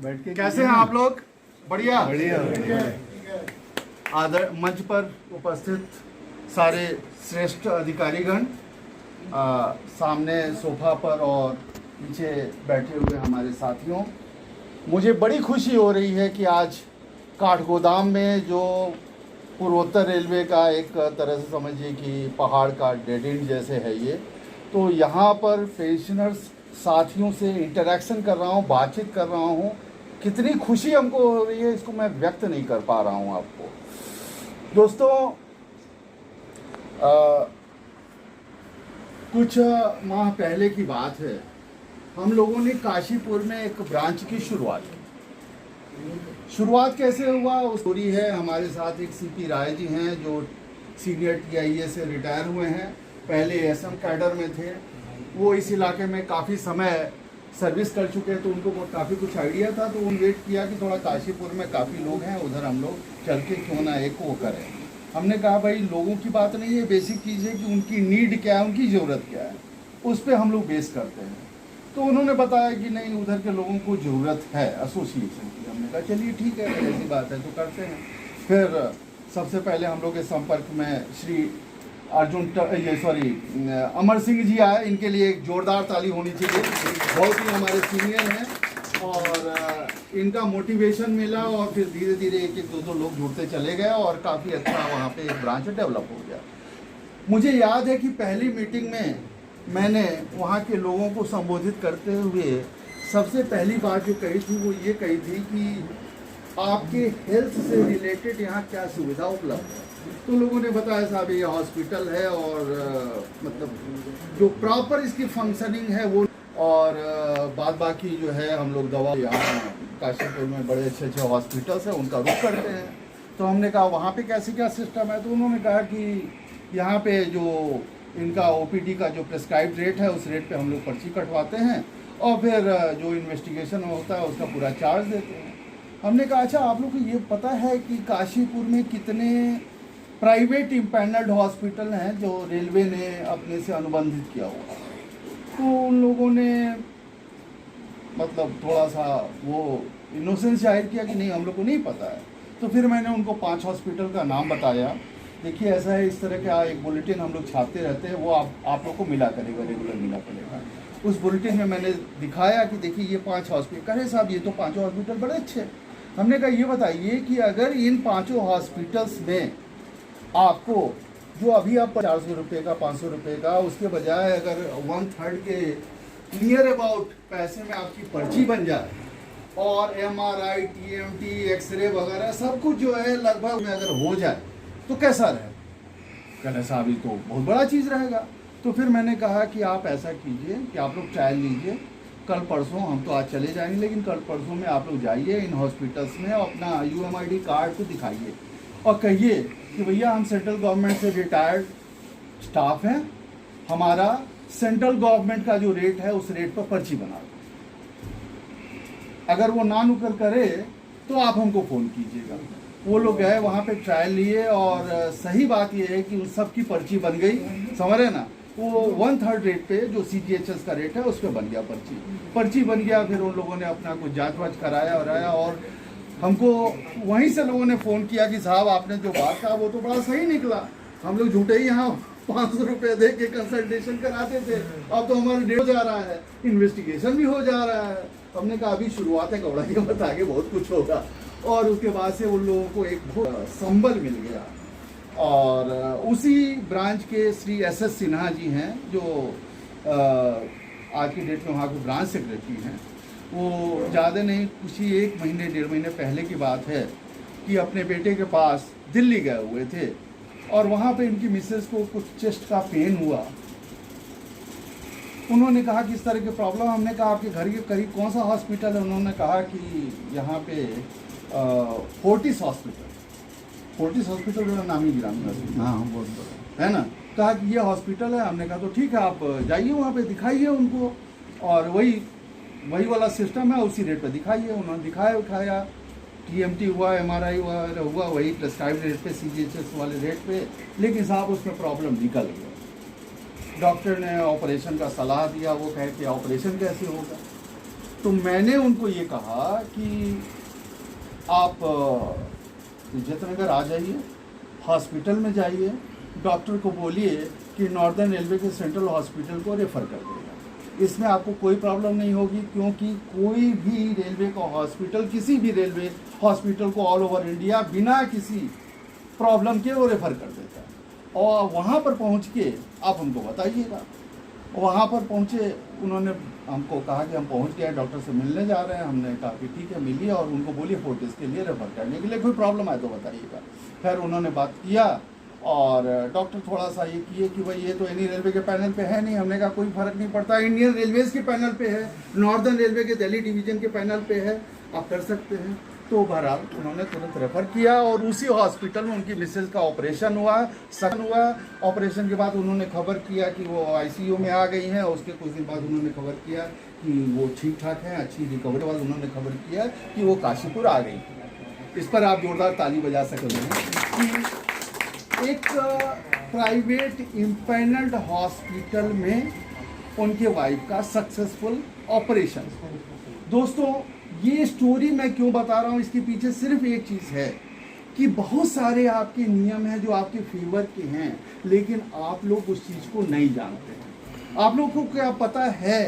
बैठ के कैसे हैं आप लोग? बढ़िया बढ़िया। आदर मंच पर उपस्थित सारे श्रेष्ठ अधिकारीगण, सामने सोफा पर और पीछे बैठे हुए हमारे साथियों, मुझे बड़ी खुशी हो रही है कि आज काठगोदाम में जो पूर्वोत्तर रेलवे का एक तरह से समझिए कि पहाड़ का डेड एंड जैसे है ये, तो यहाँ पर पेंशनर्स साथियों से इंटरेक्शन कर रहा हूँ, बातचीत कर रहा हूँ। कितनी खुशी हमको हो रही है इसको मैं व्यक्त नहीं कर पा रहा हूँ आपको। दोस्तों, कुछ माह पहले की बात है, हम लोगों ने काशीपुर में एक ब्रांच की शुरुआत कैसे हुआ उस स्टोरी है। हमारे साथ एक सीपी राय जी हैं जो सीनियर टीआईए से रिटायर हुए हैं, पहले एसएम कैडर में थे। वो इस इलाके में काफ़ी समय सर्विस कर चुके हैं, तो उनको काफ़ी कुछ आइडिया था। तो उन्होंने वेट किया कि थोड़ा काशीपुर में काफ़ी लोग हैं, उधर हम लोग चल के क्यों ना एक वो करें। हमने कहा भाई लोगों की बात नहीं है, बेसिक चीज़ है कि उनकी नीड क्या है, उनकी ज़रूरत क्या है, उस पर हम लोग बेस करते हैं। तो उन्होंने बताया कि नहीं, उधर के लोगों को ज़रूरत है एसोसिएशन की। हमने कहा चलिए ठीक है, ऐसी बात है तो करते हैं। फिर सबसे पहले हम लोग के संपर्क में श्री अमर सिंह जी आए। इनके लिए एक जोरदार ताली होनी चाहिए, बहुत ही हमारे सीनियर हैं और इनका मोटिवेशन मिला और फिर धीरे धीरे एक एक दो लोग जुड़ते चले गए और काफ़ी अच्छा वहाँ पे एक ब्रांच डेवलप हो गया। मुझे याद है कि पहली मीटिंग में मैंने वहाँ के लोगों को संबोधित करते हुए सबसे पहली बात जो कही थी वो ये कही थी कि आपके हेल्थ से रिलेटेड यहाँ क्या सुविधा उपलब्ध है। तो लोगों ने बताया साहब ये हॉस्पिटल है और मतलब जो प्रॉपर इसकी फंक्शनिंग है वो, और बाद बाकी जो है हम लोग दवा यहाँ काशीपुर में बड़े अच्छे अच्छे हॉस्पिटल्स हैं उनका रुख करते हैं। तो हमने कहा वहाँ पे कैसे क्या सिस्टम है। तो उन्होंने कहा कि यहाँ पे जो इनका ओपीडी का जो प्रेस्क्राइब्ड रेट है उस रेट पे हम लोग पर्ची कटवाते हैं और फिर जो इन्वेस्टिगेशन होता है उसका पूरा चार्ज देते हैं। हमने कहा अच्छा आप लोग को ये पता है कि काशीपुर में कितने प्राइवेट इम्पैनल्ड हॉस्पिटल हैं जो रेलवे ने अपने से अनुबंधित किया हुआ। तो उन लोगों ने मतलब थोड़ा सा वो इनोसेंस जाहिर किया कि नहीं हम लोग को नहीं पता है। तो फिर मैंने उनको 5 हॉस्पिटल का नाम बताया। देखिए ऐसा है, इस तरह का एक बुलेटिन हम लोग छापते रहते हैं, वो आप लोग को मिला करेगा, रेगुलर मिला करेगा। उस बुलेटिन में मैंने दिखाया कि देखिए ये 5 हॉस्पिटल। कहे साहब ये तो 5 हॉस्पिटल बड़े अच्छे। हमने कहा ये बताइए कि अगर इन 5 हॉस्पिटल्स में आपको जो अभी आप 400 रुपये का 500 रुपये का, उसके बजाय अगर 1/3 के नियर अबाउट पैसे में आपकी पर्ची बन जाए और MRI, TMT, एक्सरे वगैरह सब कुछ जो है लगभग में अगर हो जाए तो कैसा रहेगा। कहना साहब ये तो बहुत बड़ा चीज़ रहेगा। तो फिर मैंने कहा कि आप ऐसा कीजिए कि आप लोग ट्रायल लीजिए, कल परसों, हम तो आज चले जाएंगे लेकिन कल परसों में आप लोग जाइए इन हॉस्पिटल्स में, अपना UMID कार्ड को दिखाइए और कहिए कि भैया हम सेंट्रल गवर्नमेंट से रिटायर्ड स्टाफ हैं, हमारा सेंट्रल गवर्नमेंट का जो रेट है उस रेट पर पर्ची बना दो। अगर वो ना नुकर करे तो आप हमको फ़ोन कीजिएगा। वो लोग गए वहाँ पे ट्रायल लिए और सही बात ये है कि उन सब की पर्ची बन गई, समझ रहे ना। वो 1/3 रेट पे जो CGHS का रेट है उस पर बन गया पर्ची बन गया। फिर उन लोगों ने अपना कुछ जाँच वाच कराया और हमको वहीं से लोगों ने फ़ोन किया कि साहब आपने जो बात कहा वो तो बड़ा सही निकला। हम लोग झूठे ही यहाँ 500 रुपये दे के कंसल्टेशन कराते थे, अब तो हमारा डेट हो जा रहा है, इन्वेस्टिगेशन भी हो जा रहा है। हमने कहा अभी शुरुआत है कौड़ा के बता के बहुत कुछ होगा। और उसके बाद से उन लोगों को एक संबल मिल गया। और उसी ब्रांच के श्री SS सिन्हा जी हैं जो आज की डेट में वहाँ के ब्रांच सेक्रेटरी हैं। वो ज़्यादा नहीं, कुछ ही 1 महीने 1.5 महीने पहले की बात है कि अपने बेटे के पास दिल्ली गए हुए थे और वहाँ पे इनकी मिसेस को कुछ चेस्ट का पेन हुआ। उन्होंने कहा कि इस तरह की प्रॉब्लम। हमने कहा आपके घर के करीब कौन सा हॉस्पिटल है। उन्होंने कहा कि यहाँ पे फोर्टिस हॉस्पिटल का नामी गिरामी हाँ बहुत बड़ा है ना। कहा कि ये हॉस्पिटल है। हमने कहा तो ठीक है आप जाइए वहाँ पे दिखाइए उनको और वही वाला सिस्टम है, उसी रेट पे दिखाइए। उन्होंने दिखाया TMT हुआ, MRI हुआ वही प्रेस्क्राइब्ड रेट पे, CGHS वाले रेट पे। लेकिन साहब उसमें प्रॉब्लम निकल गया। डॉक्टर ने ऑपरेशन का सलाह दिया, वो कहे कि ऑपरेशन कैसे होगा। तो मैंने उनको ये कहा कि आप इज्जतनगर आ जाइए, हॉस्पिटल में जाइए, डॉक्टर को बोलिए कि नॉर्दर्न रेलवे के सेंट्रल हॉस्पिटल को रेफ़र कर देगा। इसमें आपको कोई प्रॉब्लम नहीं होगी, क्योंकि कोई भी रेलवे का हॉस्पिटल किसी भी रेलवे हॉस्पिटल को ऑल ओवर इंडिया बिना किसी प्रॉब्लम के वो रेफ़र कर देता है। और वहाँ पर पहुँच के आप हमको बताइएगा। वहाँ पर पहुँचे, उन्होंने हमको कहा कि हम पहुँच गए, डॉक्टर से मिलने जा रहे हैं। हमने कहा कि ठीक है मिलिए, और उनको बोलिए फोर्टिस के लिए रेफ़र करने के लिए, कोई प्रॉब्लम आए तो बताइएगा। खैर उन्होंने बात किया, और डॉक्टर थोड़ा सा ये किए कि भाई ये तो एनी रेलवे के पैनल पे है नहीं। हमने कहा कोई फ़र्क नहीं पड़ता, इंडियन रेलवेज़ के पैनल पे है, नॉर्दर्न रेलवे के दिल्ली डिवीज़न के पैनल पे है, आप कर सकते हैं। तो बहरहाल उन्होंने तुरंत रेफ़र किया, और उसी हॉस्पिटल में उनकी मिसेज का ऑपरेशन हुआ, सघन हुआ। ऑपरेशन के बाद उन्होंने खबर किया कि वो आईसीयू में आ गई हैं। उसके कुछ दिन बाद उन्होंने खबर किया कि वो ठीक ठाक हैं, अच्छी रिकवरी के बाद उन्होंने खबर किया कि वो काशीपुर आ गई। इस पर आप जोरदार ताली बजा सकते हैं कि एक प्राइवेट इम्पैनल्ड हॉस्पिटल में उनके वाइफ का सक्सेसफुल ऑपरेशन। दोस्तों, ये स्टोरी मैं क्यों बता रहा हूँ, इसके पीछे सिर्फ एक चीज़ है कि बहुत सारे आपके नियम हैं जो आपके फेवर के हैं, लेकिन आप लोग उस चीज़ को नहीं जानते हैं। आप लोग को क्या पता है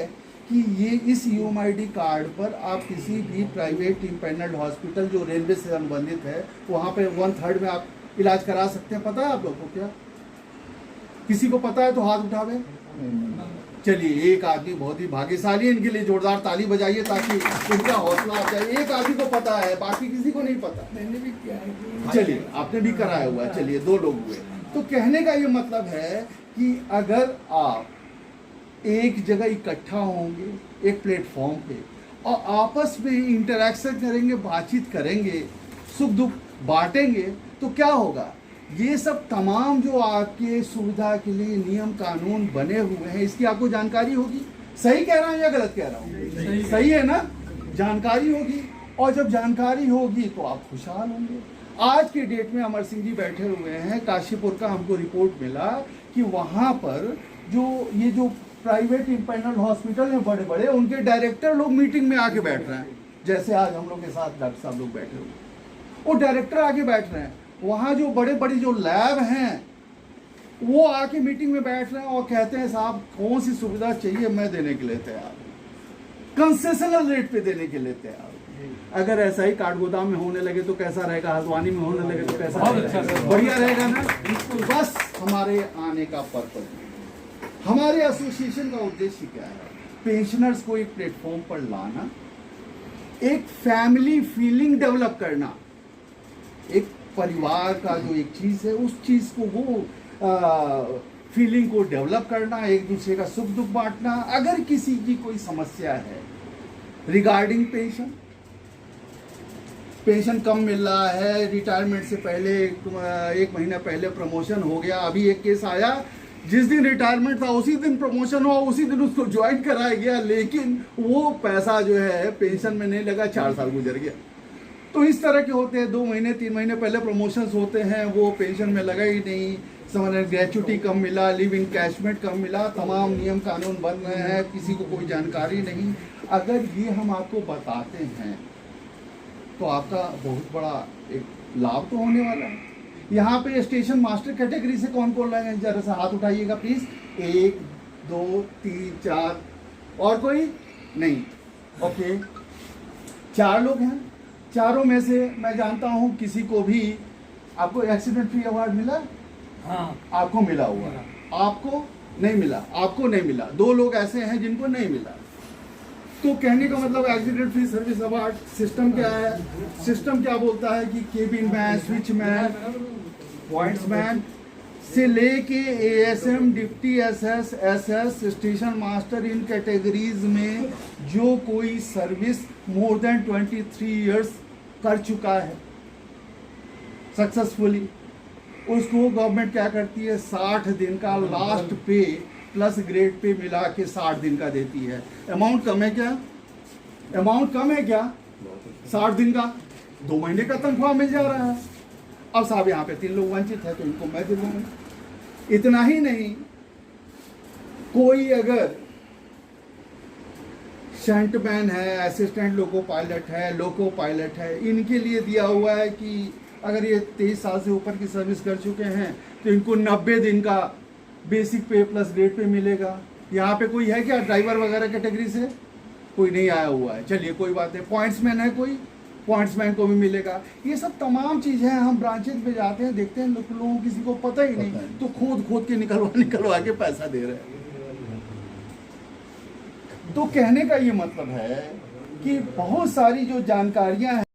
कि ये इस UMID कार्ड पर आप किसी भी प्राइवेट इम्पैनल्ड हॉस्पिटल जो रेलवे से संबंधित है, वहाँ पे 1/3 में आप इलाज करा सकते हैं। पता है आप लोग को? क्या किसी को पता है तो हाथ उठावे। चलिए, एक आदमी बहुत ही भाग्यशाली, इनके लिए जोरदार ताली बजाइए ताकि इनका हौसला आ जाए। एक आदमी को पता है, बाकी किसी को नहीं पता। मैंने भी किया है। चलिए, आपने भी कराया हुआ है। चलिए, 2 लोग हुए। तो कहने का ये मतलब है कि अगर आप एक जगह इकट्ठा होंगे एक प्लेटफॉर्म पे, और आपस में इंटरेक्शन करेंगे, बातचीत करेंगे, सुख दुख बांटेंगे, तो क्या होगा? ये सब तमाम जो आपके सुविधा के लिए नियम कानून बने हुए हैं, इसकी आपको जानकारी होगी। सही कह रहा हूँ या गलत कह रहा हूँ? सही है ना? जानकारी होगी, और जब जानकारी होगी तो आप खुशहाल होंगे। आज के डेट में अमर सिंह जी बैठे हुए हैं काशीपुर का, हमको रिपोर्ट मिला कि वहाँ पर जो प्राइवेट इम्पैनल्ड हॉस्पिटल हैं बड़े बड़े, उनके डायरेक्टर लोग मीटिंग में आके बैठ रहे हैं। जैसे आज हम लोग के साथ डॉक्टर साहब लोग बैठे हुए, वो डायरेक्टर आके बैठ रहे हैं। वहाँ जो बड़े बड़ी जो लैब हैं वो आके मीटिंग में बैठ रहे हैं और कहते हैं साहब कौन सी सुविधा चाहिए मैं देने के लिए तैयार हूँ, कंसेशनल रेट पे देने के लिए तैयार हूँ। अगर ऐसा ही काठगोदाम में होने लगे तो कैसा रहेगा, हल्द्वानी में होने लगे तो कैसा रहेगा? बढ़िया रहेगा ना। बस हमारे आने का पर्पज, हमारे एसोसिएशन का उद्देश्य क्या है? पेंशनर्स को एक प्लेटफॉर्म पर लाना, एक फैमिली फीलिंग डेवलप करना, एक परिवार का जो एक चीज़ है उस चीज़ को वो फीलिंग को डेवलप करना, एक दूसरे का सुख दुख बांटना। अगर किसी की कोई समस्या है रिगार्डिंग पेंशन कम मिल रहा है, रिटायरमेंट से पहले 1 महीना पहले प्रमोशन हो गया, अभी एक केस आया जिस दिन रिटायरमेंट था उसी दिन प्रमोशन हुआ, उसी दिन उसको ज्वाइन कराया गया, लेकिन वो पैसा जो है पेंशन में नहीं लगा, 4 साल गुजर गया। तो इस तरह के होते हैं, 2 महीने 3 महीने पहले प्रमोशंस होते हैं, वो पेंशन में लगा ही नहीं, समझ ग्रेचुटी कम मिला, लिव इनकैशमेंट कम मिला, तमाम नियम कानून बन रहे हैं, किसी को कोई जानकारी नहीं। अगर ये हम आपको बताते हैं तो आपका बहुत बड़ा एक लाभ तो होने वाला है। यहाँ पे स्टेशन मास्टर कैटेगरी से कौन कौन लगे, जरा सा हाथ उठाइएगा प्लीज। 1 2 3 4, और कोई नहीं? ओके, 4 लोग हैं। चारों में से मैं जानता हूँ किसी को भी आपको एक्सीडेंट फ्री अवार्ड मिला? हाँ, आपको मिला हुआ, आपको नहीं मिला, आपको नहीं मिला। 2 लोग ऐसे हैं जिनको नहीं मिला। तो कहने का मतलब accident free service award system क्या है? सिस्टम क्या बोलता है कि cabin man, switch man, points man से लेके ASM, deputy SS, SS, station master, इन कैटेगरीज में जो कोई सर्विस मोर देन 23 इयर्स कर चुका है सक्सेसफुली, उसको गवर्नमेंट क्या करती है, 60 दिन का लास्ट पे प्लस ग्रेड पे मिला के 60 दिन का देती है। अमाउंट कम है क्या? अमाउंट कम है क्या? 60 दिन का 2 महीने का तनख्वाह मिल जा रहा है। अब साहब यहाँ पे 3 लोग वंचित है तो इनको मैं दे दूंगा। इतना ही नहीं, कोई अगर शंटमैन है, असिस्टेंट लोको पायलट है, लोको पायलट है, इनके लिए दिया हुआ है कि अगर ये 23 साल से ऊपर की सर्विस कर चुके हैं तो इनको 90 दिन का बेसिक पे प्लस ग्रेड पे मिलेगा। यहाँ पे कोई है क्या ड्राइवर वगैरह कैटेगरी से? कोई नहीं आया हुआ है, चलिए कोई बात नहीं। पॉइंट्समैन है कोई? पॉइंट्समैन को भी मिलेगा। ये सब तमाम चीज़ें हैं, हम ब्रांचेज पे जाते हैं, देखते हैं लोगों किसी को पता ही नहीं, तो खोद के निकलवा के पैसा दे रहे हैं। तो कहने का ये मतलब है कि बहुत सारी जो जानकारियां हैं